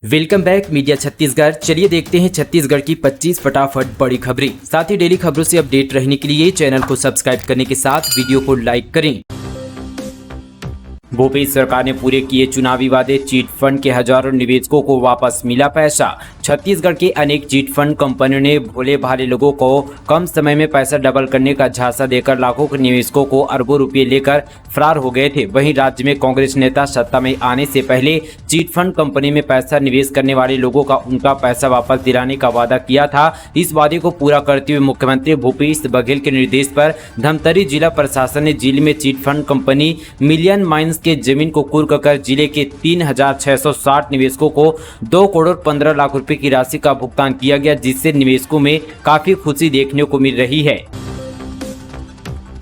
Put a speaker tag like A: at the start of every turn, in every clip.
A: Welcome back media Chhattisgarh. चलिए देखते हैं छत्तीसगढ़ की 25 फटाफट बड़ी खबरें। साथ ही डेली खबरों से अपडेट रहने के लिए चैनल को सब्सक्राइब करने के साथ वीडियो को लाइक करें। भूपेश सरकार ने पूरे किए चुनावी वादे, चीट फंड के हजारों निवेशकों को वापस मिला पैसा। छत्तीसगढ़ के अनेक चीट फंड कंपनियों ने भोले भाले लोगों को कम समय में पैसा डबल करने का झांसा देकर लाखों के निवेशकों को अरबों रुपए लेकर फरार हो गए थे। वहीं राज्य में कांग्रेस नेता सत्ता में आने से पहले चीट फंड कंपनी में पैसा निवेश करने वाले लोगों का उनका पैसा वापस दिलाने का वादा किया था। इस वादे को पूरा करते हुए मुख्यमंत्री भूपेश बघेल के निर्देश पर धमतरी जिला प्रशासन ने जिले में chit fund company million mines के जमीन को कुर्क कर जिले के 3660 निवेशकों को 2 करोड़ 15 लाख रुपए की राशि का भुगतान किया गया, जिससे निवेशकों में काफी खुशी देखने को मिल रही है।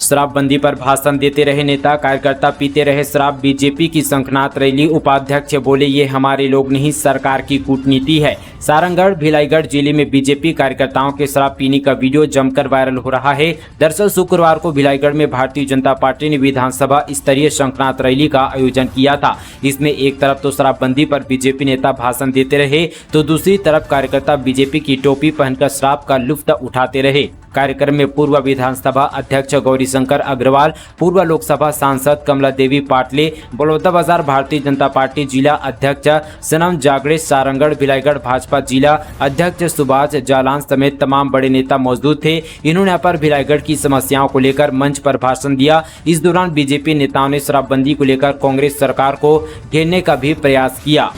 A: शराबबंदी पर भाषण देते रहे नेता, कार्यकर्ता पीते रहे शराब, बीजेपी की शंखनाद रैली, उपाध्यक्ष बोले ये हमारे लोग नहीं सरकार की कूटनीति है। सारंगढ़ भिलाईगढ़ जिले में बीजेपी कार्यकर्ताओं के शराब पीने का वीडियो जमकर वायरल हो रहा है। दरअसल शुक्रवार को भिलाईगढ़ में भारतीय जनता पार्टी ने विधानसभा स्तरीय शंखनाद रैली का आयोजन किया था। इसमें एक तरफ तो शराबबंदी पर बीजेपी नेता भाषण देते रहे तो दूसरी तरफ कार्यकर्ता बीजेपी की टोपी पहनकर शराब का लुत्फ उठाते रहे। कार्यक्रम में पूर्व विधानसभा अध्यक्ष गौरीशंकर अग्रवाल, पूर्व लोकसभा सांसद कमला देवी पाटले, बलौदाबाजार भारतीय जनता पार्टी जिला अध्यक्ष सनम जागड़े, सारंगढ़ भिलाईगढ़ भाजपा जिला अध्यक्ष सुभाष जालान समेत तमाम बड़े नेता मौजूद थे। इन्होंने यहाँ पर भिलाईगढ़ की समस्याओं को लेकर मंच पर भाषण दिया। इस दौरान बीजेपी नेताओं ने शराबबंदी को लेकर कांग्रेस सरकार को घेरने का भी प्रयास किया।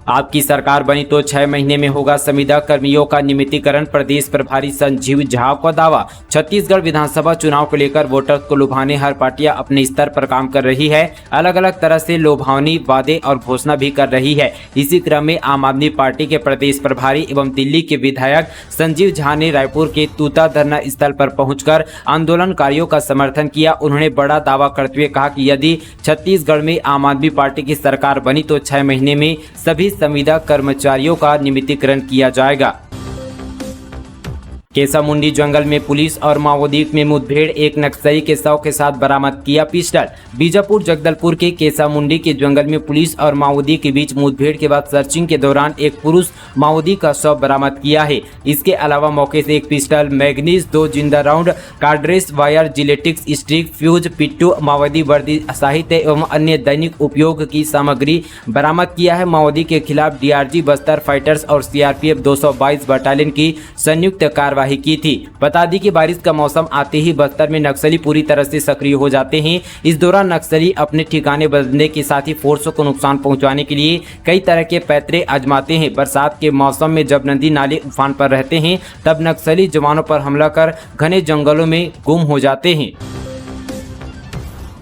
A: आपकी सरकार बनी तो 6 महीने में होगा संविदा कर्मियों का नियमितीकरण, प्रदेश प्रभारी संजीव झा का दावा। छत्तीसगढ़ विधानसभा चुनाव को लेकर वोटर्स को लुभाने हर पार्टियां अपने स्तर पर काम कर रही है, अलग अलग तरह से लुभावनी वादे और घोषणा भी कर रही है। इसी क्रम में आम आदमी पार्टी के प्रदेश प्रभारी एवं दिल्ली के विधायक संजीव झा ने रायपुर के तूता धरना स्थल पर पहुंचकर आंदोलनकारियों का समर्थन किया। उन्होंने बड़ा दावा करते हुए कहा कि यदि छत्तीसगढ़ में आम आदमी पार्टी की सरकार बनी तो 6 महीने में सभी संविदा कर्मचारियों का नियमितीकरण किया जाएगा। केसामुंडी जंगल में पुलिस और माओवादी में मुठभेड़, एक नक्सली के शव के साथ बरामद किया पिस्टल। बीजापुर जगदलपुर के केसामुंडी के जंगल में पुलिस और माओवादी के बीच मुठभेड़ के बाद सर्चिंग के दौरान एक पुरुष माओवादी का शव बरामद किया है। इसके अलावा मौके से एक पिस्टल, मैगनीज, 2 जिंदा राउंड, कार्ड्रेस, वायर, जिलेटिक्स स्टिक, फ्यूज, पिट्टू, माओवादी वर्दी, साहित्य एवं अन्य दैनिक उपयोग की सामग्री बरामद किया है। माओवादी के खिलाफ डीआरजी बस्तर फाइटर्स और सीआरपीएफ 222 बटालियन की संयुक्त कार्रवाई की थी। बता दी कि बारिश का मौसम आते ही बस्तर में नक्सली पूरी तरह से सक्रिय हो जाते हैं। इस दौरान नक्सली अपने ठिकाने बदलने के साथ ही फोर्सों को नुकसान पहुंचाने के लिए कई तरह के पैतरे आजमाते हैं। बरसात के मौसम में जब नदी नाले उफान पर रहते हैं तब नक्सली जवानों पर हमला कर घने जंगलों में गुम हो जाते हैं।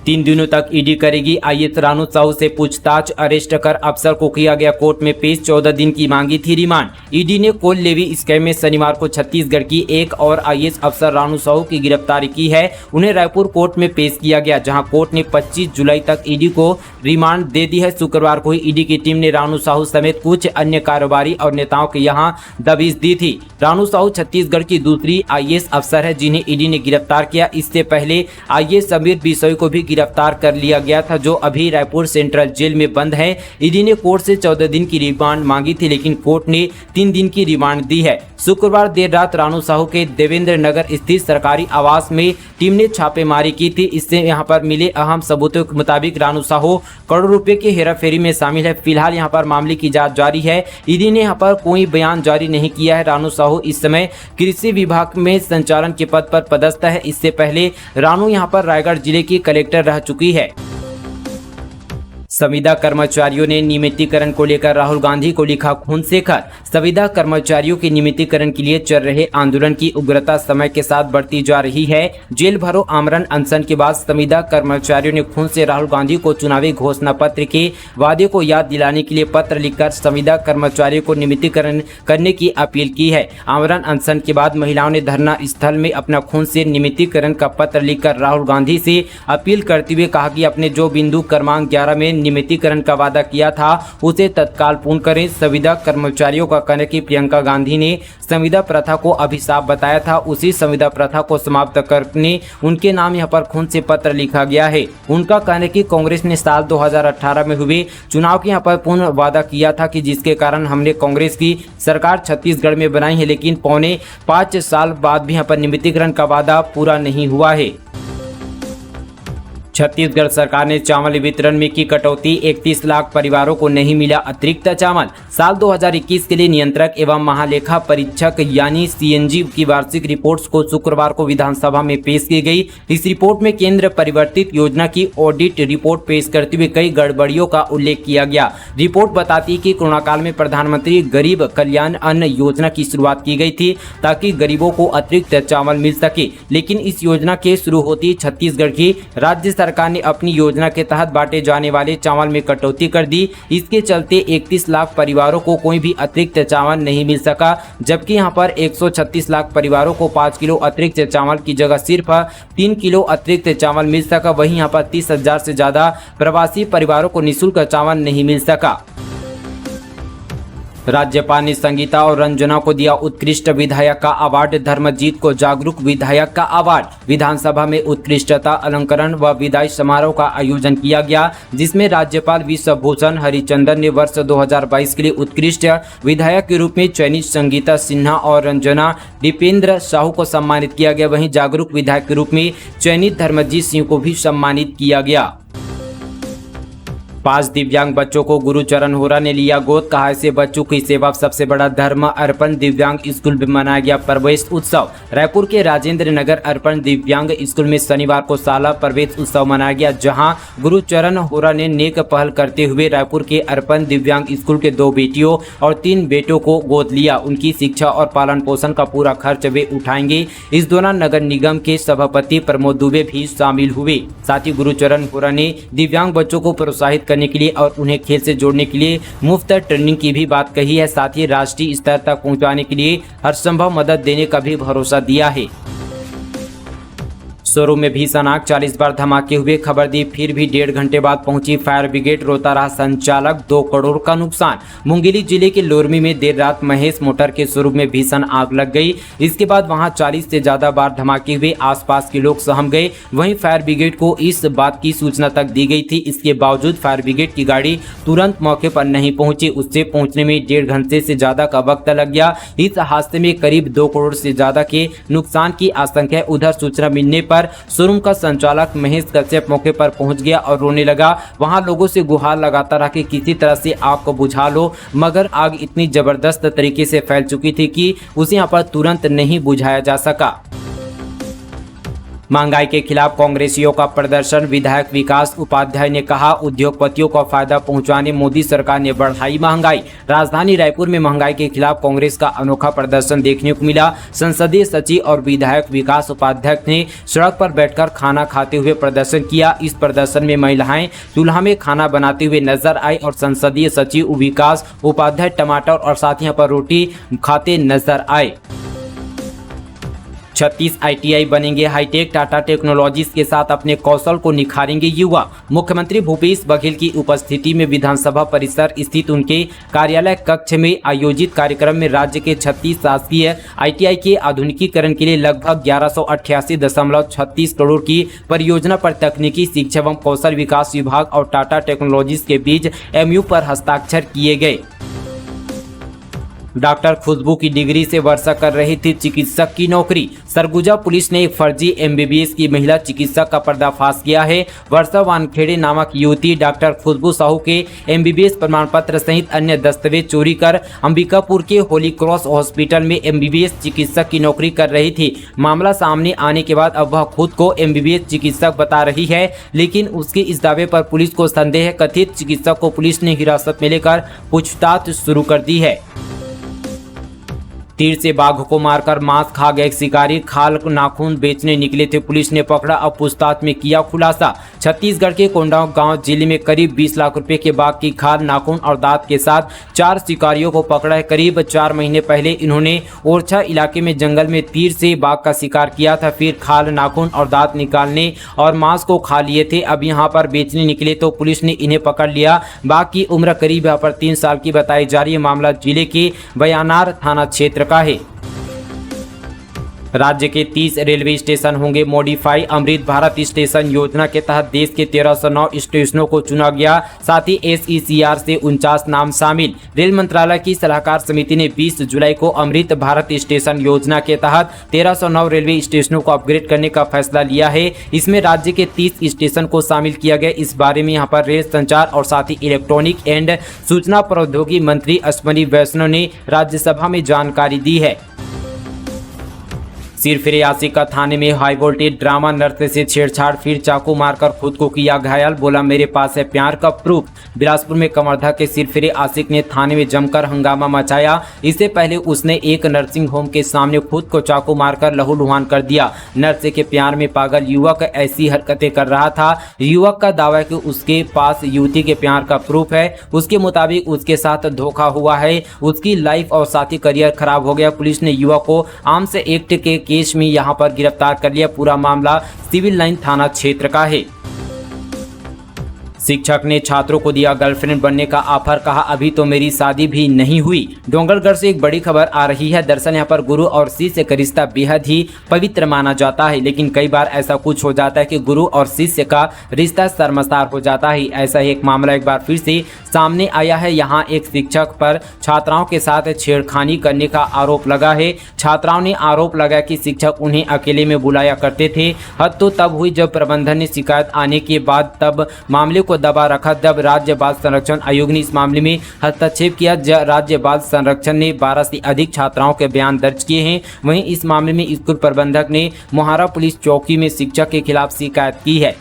A: 3 दिनों तक ईडी करेगी आईएएस रानू साहू से पूछताछ, अरेस्ट कर अफसर को किया गया कोर्ट में पेश। 14 दिन की मांगी थी रिमांड। ईडी ने कोल लेवी स्कैम में शनिवार को छत्तीसगढ़ की एक और आईएएस अफसर रानू साहू की गिरफ्तारी की है। उन्हें रायपुर कोर्ट में पेश किया गया, जहां कोर्ट ने 25 जुलाई तक ईडी को रिमांड दे दी है। शुक्रवार को ही ईडी की टीम ने रानू साहू समेत कुछ अन्य कारोबारी और नेताओं के यहां दबिश दी थी। रानू साहू छत्तीसगढ़ की दूसरी आईएएस अफसर है जिन्हें ईडी ने गिरफ्तार किया। इससे पहले आईएएस समीर बिसोई को भी गिरफ्तार कर लिया गया था, जो अभी रायपुर सेंट्रल जेल में बंद है। ईडी ने कोर्ट से 14 दिन की रिमांड मांगी थी, लेकिन कोर्ट ने 3 दिन की रिमांड दी है। शुक्रवार देर रात रानू साहू के देवेंद्र नगर स्थित सरकारी आवास में टीम ने छापेमारी की थी। इससे यहां पर मिले अहम सबूतों के मुताबिक रानू साहू करोड़ों रुपए की हेराफेरी में शामिल है। फिलहाल यहां पर मामले की जांच जारी है। ईडी ने यहां पर कोई बयान जारी नहीं किया है। रानू साहू इस समय कृषि विभाग में संचालन के पद पर पदस्थ है। इससे पहले रानू यहां पर रायगढ़ जिले की कलेक्टर रह चुकी है। संविदा कर्मचारियों ने नियमितीकरण को लेकर राहुल गांधी को लिखा खून से खत। संविदा कर्मचारियों के नियमितीकरण के लिए चल रहे आंदोलन की उग्रता समय के साथ बढ़ती जा रही है। जेल भरो आमरण अनशन के बाद संविदा कर्मचारियों ने खून से राहुल गांधी को चुनावी घोषणा पत्र के वादे को याद दिलाने के लिए पत्र लिखकर संविदा कर्मचारियों को नियमितीकरण करने की अपील की है। आमरण अनशन के बाद महिलाओं ने धरना स्थल में अपना खून से नियमितीकरण का पत्र लिखकर राहुल गांधी से अपील करते हुए कहा कि अपने जो बिंदु क्रमांक 11 में नियमितीकरण का वादा किया था उसे तत्काल पूर्ण करें। संविदा कर्मचारियों का कहना कि प्रियंका गांधी ने संविदा प्रथा को अभिशाप बताया था, उसी संविदा प्रथा को समाप्त करने उनके नाम यहां पर खून से पत्र लिखा गया है। उनका कहना कि कांग्रेस ने साल 2018 में हुए चुनाव के यहां पर पूर्ण वादा किया था कि जिसके कारण हमने कांग्रेस की सरकार छत्तीसगढ़ में बनाई है, लेकिन पौने 5 साल बाद भी यहां पर नियमितीकरण का वादा पूरा नहीं हुआ है। छत्तीसगढ़ सरकार ने चावल वितरण में की कटौती, 31 लाख परिवारों को नहीं मिला अतिरिक्त चावल। साल 2021 के लिए नियंत्रक एवं महालेखा परीक्षक यानी सीएनजी की वार्षिक रिपोर्ट्स को शुक्रवार को विधानसभा में पेश की गई। इस रिपोर्ट में केंद्र परिवर्तित योजना की ऑडिट रिपोर्ट पेश करते हुए कई गड़बड़ियों का उल्लेख किया गया। रिपोर्ट बताती है कि कोरोना काल में प्रधानमंत्री गरीब कल्याण अन्न योजना की शुरुआत की गई थी ताकि गरीबों को अतिरिक्त चावल मिल सके, लेकिन इस योजना के शुरू होती छत्तीसगढ़ की राज्य सरकार ने अपनी योजना के तहत बांटे जाने वाले चावल में कटौती कर दी। इसके चलते 31 लाख परिवारों को कोई भी अतिरिक्त चावल नहीं मिल सका, जबकि यहां पर 136 लाख परिवारों को 5 किलो अतिरिक्त चावल की जगह सिर्फ 3 किलो अतिरिक्त चावल मिल सका। वहीं यहां पर 30,000 से ज्यादा प्रवासी परिवारों को निःशुल्क चावल नहीं मिल सका। राज्यपाल ने संगीता और रंजना को दिया उत्कृष्ट विधायक का अवार्ड, धर्मजीत को जागरूक विधायक का अवार्ड। विधानसभा में उत्कृष्टता अलंकरण व विदाई समारोह का आयोजन किया गया, जिसमें राज्यपाल विश्वभूषण हरिचंदन ने वर्ष 2022 के लिए उत्कृष्ट विधायक के रूप में चयनित संगीता सिन्हा और रंजना दीपेंद्र साहू को सम्मानित किया गया। वहीं जागरूक विधायक के रूप में चयनित धर्मजीत सिंह को भी सम्मानित किया गया। 5 दिव्यांग बच्चों को गुरुचरण होरा ने लिया गोद, कहा ऐसे बच्चों की सेवा सबसे बड़ा धर्म। अर्पण दिव्यांग स्कूल में मनाया गया प्रवेश उत्सव। रायपुर के राजेंद्र नगर अर्पण दिव्यांग स्कूल में शनिवार को शाला प्रवेश उत्सव मनाया गया, जहां गुरुचरण होरा ने नेक पहल करते हुए रायपुर के अर्पण दिव्यांग स्कूल के 2 बेटियों और 3 बेटों को गोद लिया। उनकी शिक्षा और पालन पोषण का पूरा खर्च वे उठाएंगे। इस दौरान नगर निगम के सभापति प्रमोद दुबे भी शामिल हुए। साथ ही गुरुचरण होरा ने दिव्यांग बच्चों को प्रोत्साहित करने के लिए और उन्हें खेल से जोड़ने के लिए मुफ्त ट्रेनिंग की भी बात कही है। साथ ही राष्ट्रीय स्तर तक पहुंचाने के लिए हर संभव मदद देने का भी भरोसा दिया है। शोरूम में भीषण आग, 40 बार धमाके हुए, खबर दी फिर भी 1.5 घंटे बाद पहुंची फायर ब्रिगेड, रोता रहा संचालक, 2 करोड़ का नुकसान। मुंगेली जिले के लोरमी में देर रात महेश मोटर के शोरूम में भीषण आग लग गई। इसके बाद वहां 40 से ज्यादा बार धमाके हुए, आसपास के लोग सहम गए। वहीं फायर ब्रिगेड को इस बात की सूचना तक दी गई थी। इसके बावजूद फायर ब्रिगेड की गाड़ी तुरंत मौके पर नहीं पहुंची। उससे पहुंचने में 1.5 घंटे से ज्यादा का वक्त लग गया। इस हादसे में करीब 2 करोड़ से ज्यादा के नुकसान की आशंका है। उधर सूचना मिलने पर शोरूम का संचालक महेश कश्यप मौके पर पहुंच गया और रोने लगा। वहां लोगों से गुहार लगाता रहा कि किसी तरह से आग को बुझा लो, मगर आग इतनी जबरदस्त तरीके से फैल चुकी थी कि उसे यहां पर तुरंत नहीं बुझाया जा सका। महंगाई के खिलाफ कांग्रेसियों का प्रदर्शन, विधायक विकास उपाध्याय ने कहा उद्योगपतियों को फायदा पहुंचाने मोदी सरकार ने बढ़ाई महंगाई। राजधानी रायपुर में महंगाई के खिलाफ कांग्रेस का अनोखा प्रदर्शन देखने को मिला। संसदीय सचिव और विधायक विकास उपाध्याय ने सड़क पर बैठकर खाना खाते हुए प्रदर्शन किया। इस प्रदर्शन में महिलाएं चूल्हा में खाना बनाते हुए नजर आई और संसदीय सचिव विकास उपाध्याय टमाटर और साथ ही पर रोटी खाते नजर आए। 36 ITI बनेंगे हाईटेक, टाटा टेक्नोलॉजीज के साथ अपने कौशल को निखारेंगे युवा। मुख्यमंत्री भूपेश बघेल की उपस्थिति में विधानसभा परिसर स्थित उनके कार्यालय कक्ष में आयोजित कार्यक्रम में राज्य के 36 शासकीय ITI के आधुनिकीकरण के लिए लगभग 1188.36 करोड़ की परियोजना पर तकनीकी शिक्षा एवं कौशल विकास विभाग और टाटा टेक्नोलॉजीज के बीच MOU पर हस्ताक्षर किए गए। डॉक्टर खुशबू की डिग्री से वर्षा कर रही थी चिकित्सक की नौकरी। सरगुजा पुलिस ने एक फर्जी MBBS की महिला चिकित्सक का पर्दाफाश किया है। वर्षा वानखेड़े नामक युवती डॉक्टर खुशबू साहू के MBBS प्रमाण पत्र सहित अन्य दस्तावेज चोरी कर अंबिकापुर के होली क्रॉस हॉस्पिटल में MBBS चिकित्सक की नौकरी कर रही थी। मामला सामने आने के बाद अब वह खुद को MBBS चिकित्सक बता रही है, लेकिन उसके इस दावे पर पुलिस को संदेह है। कथित चिकित्सक को पुलिस ने हिरासत में लेकर पूछताछ शुरू कर दी है। तीर से बाघ को मारकर मांस खा गए शिकारी, खाल नाखून बेचने निकले थे, पुलिस ने पकड़ा। अब पूछताछ में किया खुलासा। छत्तीसगढ़ के कोंडागांव गांव जिले में करीब 20 लाख रुपए के बाघ की खाल, नाखून और दांत के साथ 4 शिकारियों को पकड़ा है। करीब 4 महीने पहले इन्होंने ओरछा इलाके में जंगल में तीर से बाघ का शिकार किया था, फिर खाल, नाखून और दांत निकालने और मांस को खा लिए थे। अब यहां पर बेचने निकले तो पुलिस ने इन्हें पकड़ लिया। बाघ की उम्र करीब यहाँ पर 3 साल की बताई जा रही है। मामला जिले के बयानार थाना क्षेत्र का है। राज्य के 30 रेलवे स्टेशन होंगे मॉडिफाई। अमृत भारत स्टेशन योजना के तहत देश के 1309 स्टेशनों को चुना गया। साथ ही SECR से 49 नाम शामिल। रेल मंत्रालय की सलाहकार समिति ने 20 जुलाई को अमृत भारत स्टेशन योजना के तहत 1309 रेलवे स्टेशनों को अपग्रेड करने का फैसला लिया है। इसमें राज्य के 30 स्टेशन को शामिल किया गया। इस बारे में यहाँ पर रेल, संचार और साथ ही इलेक्ट्रॉनिक एंड सूचना प्रौद्योगिकी मंत्री अश्विनी वैष्णव ने राज्यसभा में जानकारी दी है। सिरफिरे आशिका थाने में हाई वोल्टेज ड्रामा, नर्स से छेड़छाड़, फिर चाकू मारकर खुद को किया घायल, बोला मेरे पास है प्यार का प्रूफ। बिलासपुर में कवर्धा के सिरफिरे आशिक ने थाने में जमकर हंगामा मचाया। इससे पहले उसने एक नर्सिंग होम के सामने खुद को चाकू मारकर लहूलुहान कर दिया। नर्स के प्यार में पागल युवक ऐसी हरकतें कर रहा था। युवक का दावा है कि उसके पास युवती के प्यार का प्रूफ है। उसके मुताबिक उसके साथ धोखा हुआ है, उसकी लाइफ और साथी करियर खराब हो गया। पुलिस ने युवक को आर्म्स एक्ट के केस में यहां पर गिरफ्तार कर लिया। पूरा मामला सिविल लाइन थाना क्षेत्र का है। शिक्षक ने छात्रों को दिया गर्लफ्रेंड बनने का ऑफर, कहा अभी तो मेरी शादी भी नहीं हुई। डोंगरगढ़ से एक बड़ी खबर आ रही है। दरअसल यहाँ पर गुरु और शिष्य का रिश्ता बेहद ही पवित्र माना जाता है, लेकिन कई बार ऐसा कुछ हो जाता है कि गुरु और शिष्य का रिश्ता शर्मसार हो जाता है। ऐसा ही एक मामला एक बार फिर से सामने आया है। यहाँ एक शिक्षक पर छात्राओं के साथ छेड़खानी करने का आरोप लगा है। छात्राओं ने आरोप लगाया कि शिक्षक उन्हें अकेले में बुलाया करते थे। हद तो तब हुई जब प्रबंधन ने शिकायत आने के बाद तब मामले को दबा रखा। जब राज्य बाल संरक्षण आयोग ने इस मामले में हस्तक्षेप किया। राज्य बाल संरक्षण ने 12 से अधिक छात्राओं के बयान दर्ज किए हैं। वहीं इस मामले में स्कूल प्रबंधक ने मोहारा पुलिस चौकी में शिक्षक के खिलाफ शिकायत की है।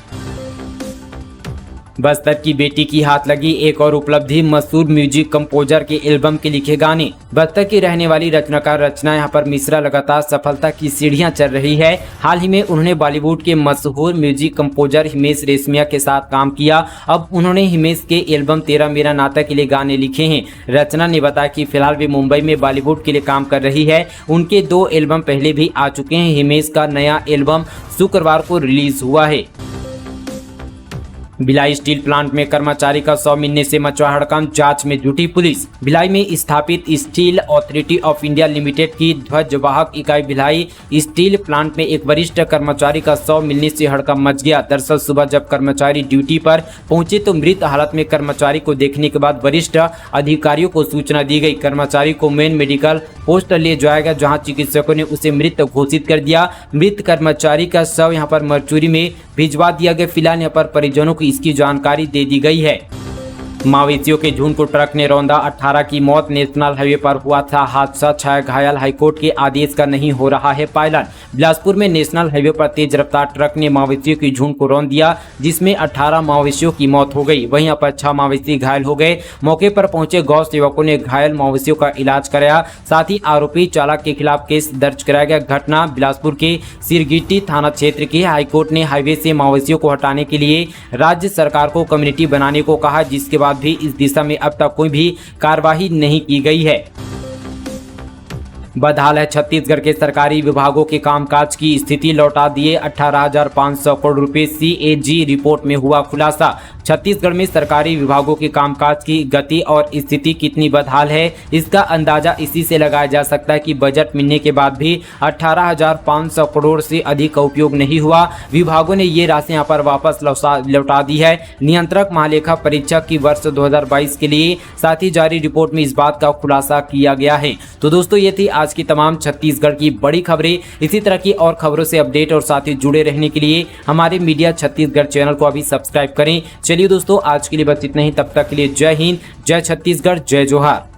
A: बस्तर की बेटी की हाथ लगी एक और उपलब्धि, मशहूर म्यूजिक कंपोजर के एल्बम के लिखे गाने। बस्तर की रहने वाली रचनाकार रचना यहाँ पर मिश्रा लगातार सफलता की सीढ़ियां चल रही है। हाल ही में उन्होंने बॉलीवुड के मशहूर म्यूजिक कंपोजर हिमेश रेशमिया के साथ काम किया। अब उन्होंने हिमेश के एल्बम तेरा मेरा नाता के लिए गाने लिखे हैं। रचना ने बताया कि फिलहाल वे मुंबई में बॉलीवुड के लिए काम कर रही है। उनके 2 एल्बम पहले भी आ चुके हैं। हिमेश का नया एल्बम शुक्रवार को रिलीज हुआ है। भिलाई स्टील प्लांट में कर्मचारी का शव मिलने से मचा हड़कंप, जांच में जुटी पुलिस। भिलाई में स्थापित steel authority of India limited की ध्वजवाहक इकाई भिलाई स्टील प्लांट में एक वरिष्ठ कर्मचारी का शव मिलने से हड़कंप मच गया। दरअसल सुबह जब कर्मचारी ड्यूटी पर पहुंचे तो मृत हालत में कर्मचारी को देखने के बाद वरिष्ठ अधिकारियों को सूचना दी गई। कर्मचारी को मेन मेडिकल पोस्ट ले जाया गया, जहाँ चिकित्सकों ने उसे मृत घोषित कर दिया। मृत कर्मचारी का शव यहाँ पर मरचुरी में भिजवा दिया गया। फिलहाल यहाँ पर परिजनों को इसकी जानकारी दे दी गई है। माओवादियों के झुंड को ट्रक ने रौंदा, 18 की मौत। नेशनल हाईवे पर हुआ था हादसा, 6 घायल। हाईकोर्ट के आदेश का नहीं हो रहा है पालन। बिलासपुर में नेशनल हाईवे पर तेज रफ्तार ट्रक ने माओवादियों की झुंड को रौंद दिया, जिसमें 18 माओवादियों की मौत हो गई। वहीं यहाँ पर 6 माओवादी घायल हो गए। मौके पर पहुंचे गौ सेवकों ने घायल माओवादियों का इलाज कराया। साथ ही आरोपी चालक के खिलाफ केस दर्ज कराया गया। घटना बिलासपुर के सिरगिट्टी थाना क्षेत्र की। हाईकोर्ट ने हाईवे से माओवादियों को हटाने के लिए राज्य सरकार को कम्युनिटी बनाने को कहा, जिसके बाद भी इस दिशा में अब तक कोई भी कार्रवाई नहीं की गई है। बदहाल है छत्तीसगढ़ के सरकारी विभागों के कामकाज की स्थिति, लौटा दिए 18,500 करोड़ रुपए। CAG रिपोर्ट में हुआ खुलासा। छत्तीसगढ़ में सरकारी विभागों के कामकाज की गति और स्थिति कितनी बदहाल है, इसका अंदाजा इसी से लगाया जा सकता है कि बजट मिलने के बाद भी 18,500 करोड़ से अधिक का उपयोग नहीं हुआ। विभागों ने ये राशि यहाँ पर वापस लौटा दी है। नियंत्रक महालेखा परीक्षक की वर्ष 2022 के लिए साथ ही जारी रिपोर्ट में इस बात का खुलासा किया गया है। तो दोस्तों ये थी आज की तमाम छत्तीसगढ़ की बड़ी खबरें। इसी तरह की और खबरों से अपडेट और साथ ही जुड़े रहने के लिए हमारे मीडिया छत्तीसगढ़ चैनल को अभी सब्सक्राइब करें। चलिए दोस्तों आज के लिए बस इतना ही। तब तक के लिए जय हिंद, जय छत्तीसगढ़, जय जोहार।